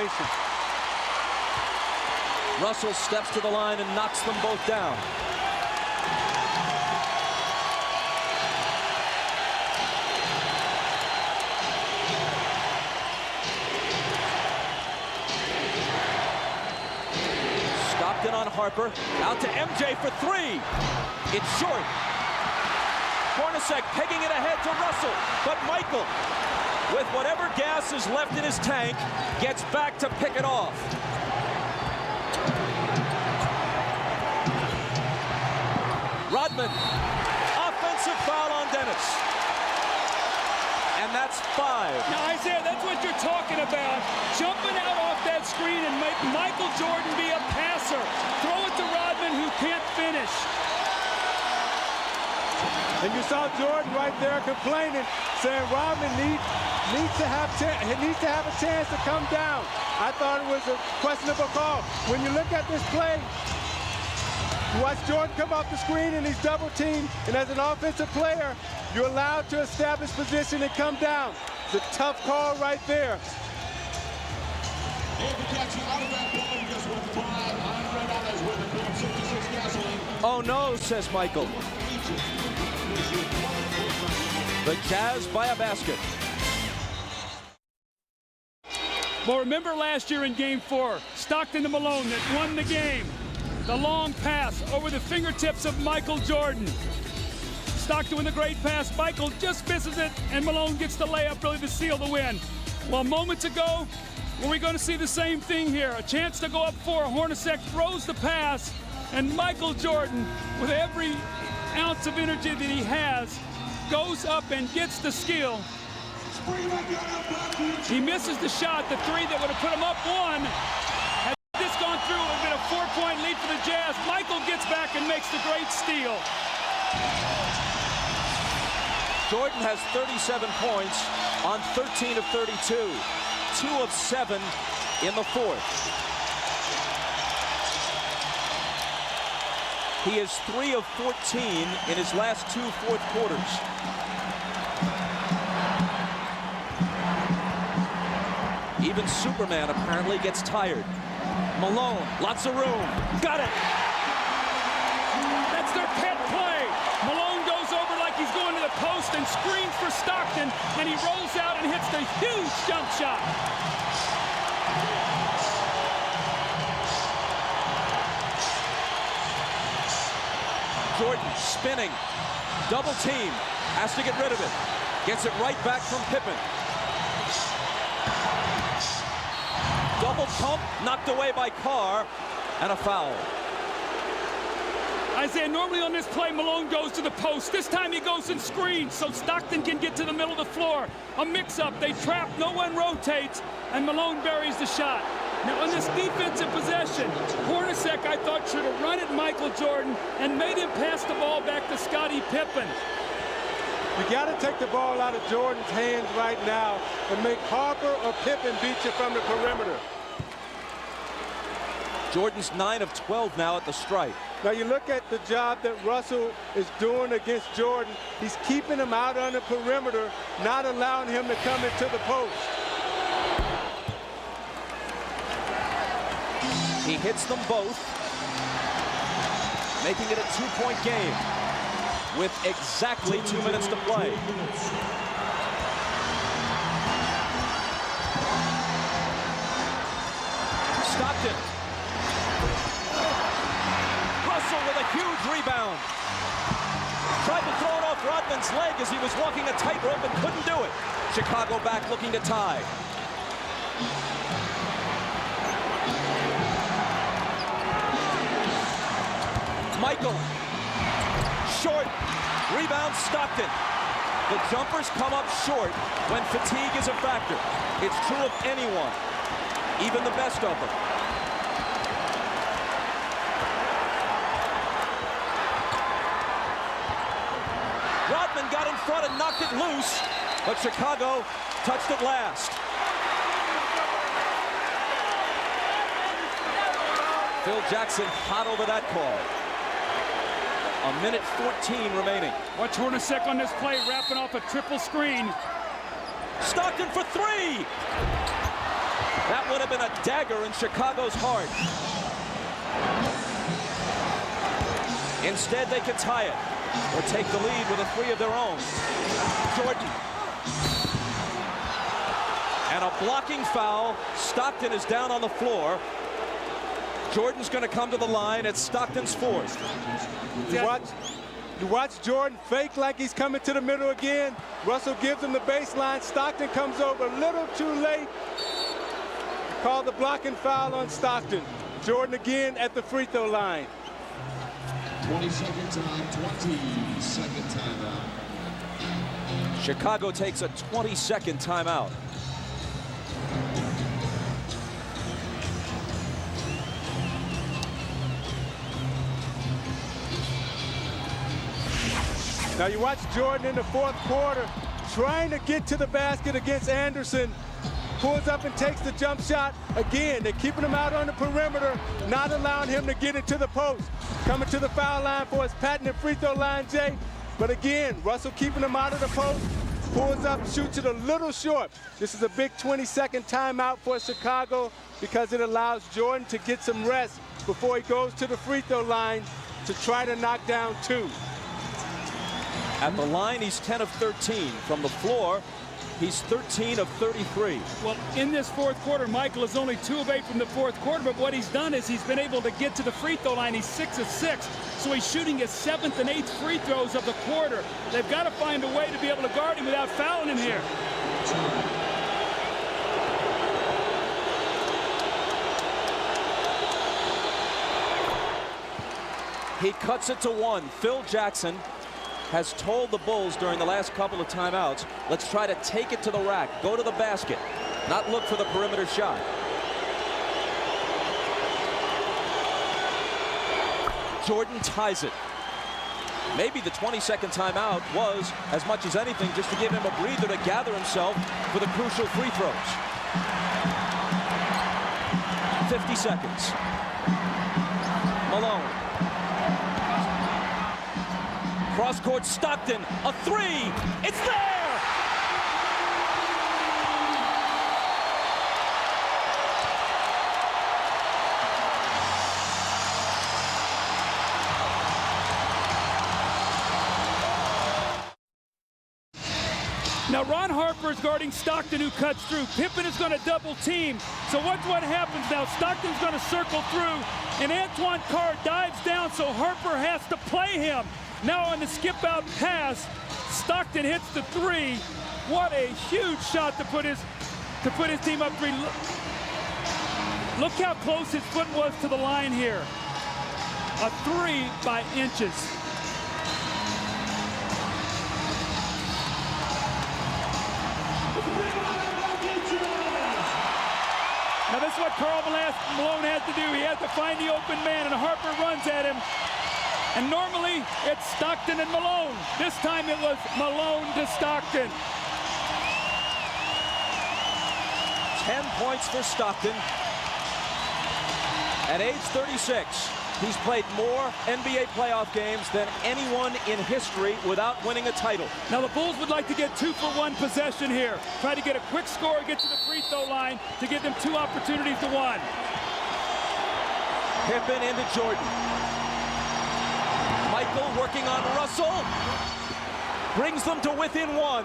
violation. Russell steps to the line and knocks them both down. Stockton on Harper, out to MJ for three. It's short. Hornacek pegging it ahead to Russell, but Michael, with whatever gas is left in his tank, gets back to pick it off. Rodman, offensive foul on Dennis. And that's 5. Now, Isaiah, that's what you're talking about. Jumping out off that screen and make Michael Jordan be a passer. Throw it to Rodman, who can't finish. And you saw Jordan right there complaining, saying Rodman needs to have a chance to come down. I thought it was a questionable call. When you look at this play, you watch Jordan come off the screen and he's double teamed, and as an offensive player, you're allowed to establish position and come down. It's a tough call right there. Oh no, says Michael. The Jazz by a basket. Well, remember last year in Game 4, Stockton to Malone that won the game. The long pass over the fingertips of Michael Jordan. Stockton with a great pass. Michael just misses it, and Malone gets the layup really to seal the win. Well, moments ago, were we going to see the same thing here? A chance to go up 4. Hornacek throws the pass, and Michael Jordan, with every ounce of energy that he has, goes up and gets the steal. He misses the shot, the 3 that would have put him up 1. Had this gone through, it would have been a 4-point lead for the Jazz. Michael gets back and makes the great steal. Jordan has 37 points on 13 of 32. 2 of 7 in the 4th. He is 3 of 14 in his last 2 fourth quarters. Even Superman apparently gets tired. Malone, lots of room. Got it. That's their pet play. Malone goes over like he's going to the post and screens for Stockton, and he rolls out and hits the huge jump shot. Jordan spinning, double team, has to get rid of it. Gets it right back from Pippen. Double pump, knocked away by Kerr, and a foul. Isaiah, normally on this play, Malone goes to the post. This time he goes and screens so Stockton can get to the middle of the floor. A mix-up, they trap, no one rotates, and Malone buries the shot. Now, on this defensive possession, Hornacek, I thought, should have run at Michael Jordan and made him pass the ball back to Scottie Pippen. You got to take the ball out of Jordan's hands right now and make Harper or Pippen beat you from the perimeter. Jordan's 9 of 12 now at the stripe. Now you look at the job that Russell is doing against Jordan. He's keeping him out on the perimeter, not allowing him to come into the post. He hits them both, making it a 2-point game with exactly 2 minutes to play. Stockton. Russell with a huge rebound. Tried to throw it off Rodman's leg as he was walking a tightrope and couldn't do it. Chicago back looking to tie. Michael, short, rebound Stockton. The jumpers come up short when fatigue is a factor. It's true of anyone, even the best of them. Rodman got in front and knocked it loose, but Chicago touched it last. Phil Jackson hot over that call. A minute 14 remaining. Watch Hornacek on this play, wrapping off a triple screen. Stockton for 3. That would have been a dagger in Chicago's heart. Instead, they could tie it or take the lead with a three of their own. Jordan. And a blocking foul. Stockton is down on the floor. Jordan's going to come to the line at Stockton's fourth. You watch Jordan fake like he's coming to the middle again. Russell gives him the baseline. Stockton comes over a little too late. Call the blocking foul on Stockton. Jordan again at the free throw line. 22nd time, 22nd timeout. Chicago takes a 22nd timeout. Now you watch Jordan in the fourth quarter trying to get to the basket against Anderson. Pulls up and takes the jump shot. Again, they're keeping him out on the perimeter, not allowing him to get into the post. Coming to the foul line for his patented free throw line, Jay. But again, Russell keeping him out of the post. Pulls up, shoots it a little short. This is a big 22nd timeout for Chicago because it allows Jordan to get some rest before he goes to the free throw line to try to knock down two. At the line, he's 10 of 13. From the floor, he's 13 of 33. Well, in this fourth quarter, Michael is only 2 of 8 from the fourth quarter, but what he's done is he's been able to get to the free throw line. He's 6 of 6, so he's shooting his 7th and 8th free throws of the quarter. They've got to find a way to be able to guard him without fouling him here. He cuts it to 1. Phil Jackson has told the Bulls during the last couple of timeouts, let's try to take it to the rack, go to the basket, not look for the perimeter shot. Jordan ties it. Maybe the 22nd timeout was, as much as anything, just to give him a breather to gather himself for the crucial free throws. 50 seconds. Malone. Cross-court Stockton, a three, it's there! Now Ron Harper is guarding Stockton, who cuts through. Pippen is going to double team. So what happens now? Stockton's going to circle through, and Antoine Kerr dives down, so Harper has to play him. Now on the skip-out pass, Stockton hits the three. What a huge shot to put his team up three. Look how close his foot was to the line here. A three by inches. Now this is what Karl Malone has to do. He has to find the open man, and Harper runs at him. And normally, it's Stockton and Malone. This time it was Malone to Stockton. 10 points for Stockton. At age 36, he's played more NBA playoff games than anyone in history without winning a title. Now the Bulls would like to get 2-for-1 possession here. Try to get a quick score, get to the free throw line to give them 2 opportunities to 1. Pippen into Jordan. Michael working on Russell. Brings them to within 1.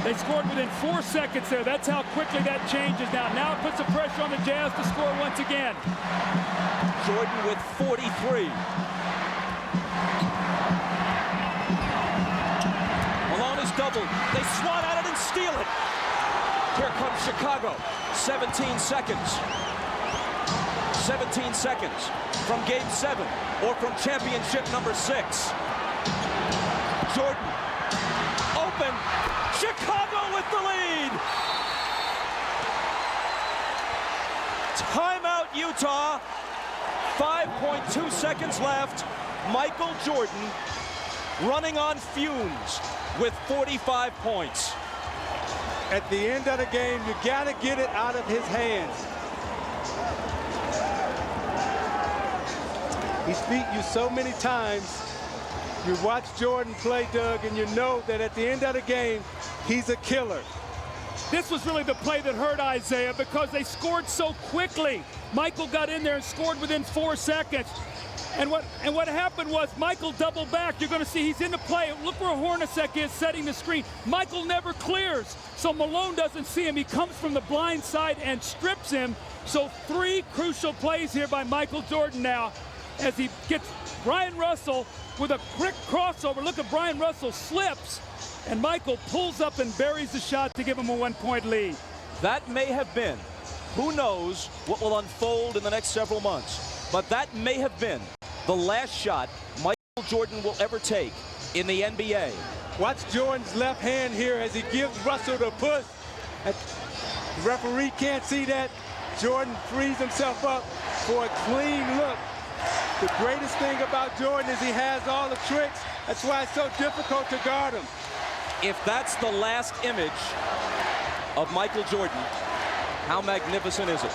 They scored within 4 seconds there. That's how quickly that changes now. Now it puts the pressure on the Jazz to score once again. Jordan with 43. Malone is doubled. They swat at it and steal it. Here comes Chicago. 17 seconds. 17 seconds from Game 7 or from championship number 6. Jordan open. Chicago with the lead. Timeout Utah. 5.2 seconds left. Michael Jordan running on fumes with 45 points. At the end of the game, you got to get it out of his hands. He's beat you so many times. You watch Jordan play, Doug, and you know that at the end of the game, he's a killer. This was really the play that hurt Isaiah because they scored so quickly. Michael got in there and scored within 4 seconds. And what happened was Michael doubled back. You're going to see he's in the play. Look where Hornacek is setting the screen. Michael never clears, so Malone doesn't see him. He comes from the blind side and strips him. So 3 crucial plays here by Michael Jordan now as he gets Brian Russell with a quick crossover. Look at Brian Russell slips, and Michael pulls up and buries the shot to give him a 1-point lead. That may have been, who knows what will unfold in the next several months, but that may have been the last shot Michael Jordan will ever take in the NBA. Watch Jordan's left hand here as he gives Russell the push. The referee can't see that. Jordan frees himself up for a clean look. The greatest thing about Jordan is he has all the tricks. That's why it's so difficult to guard him. If that's the last image of Michael Jordan, how magnificent is it?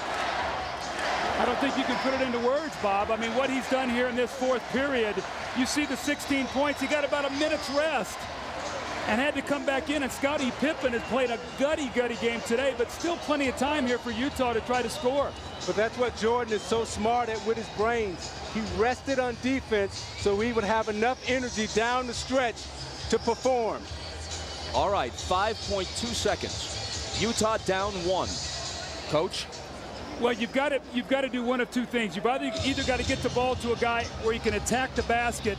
I don't think you can put it into words, Bob. I mean, what he's done here in this 4th period, you see the 16 points. He got about a minute's rest and had to come back in. And Scottie Pippen has played a gutty game today, but still plenty of time here for Utah to try to score. But that's what Jordan is so smart at with his brains. He rested on defense so he would have enough energy down the stretch to perform. All right, 5.2 seconds. Utah down 1. Coach? Well, you've got to do one of 2 things. You've either got to get the ball to a guy where he can attack the basket.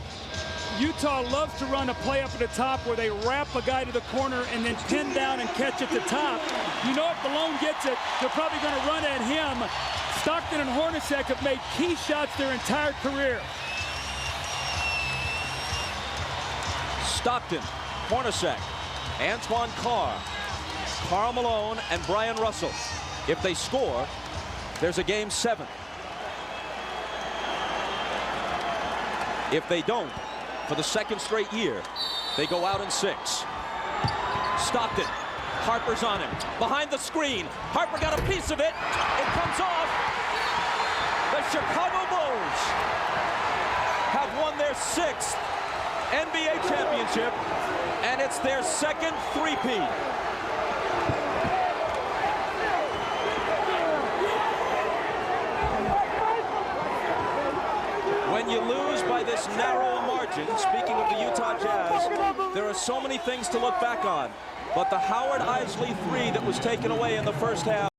Utah loves to run a play up at the top where they wrap a guy to the corner and then pin down and catch at the top. You know if Malone gets it, they're probably going to run at him. Stockton and Hornacek have made key shots their entire career. Stockton, Hornacek, Antoine Kerr, Karl Malone, and Brian Russell. If they score, there's a game 7. If they don't, for the 2nd straight year, they go out in 6. Stockton, Harper's on him. Behind the screen, Harper got a piece of it. It comes off. The Chicago Bulls have won their 6th NBA championship, and it's their 2nd three-peat. When you lose by this narrow margin, speaking of the Utah Jazz, there are so many things to look back on. But the Howard Isley 3 that was taken away in the first half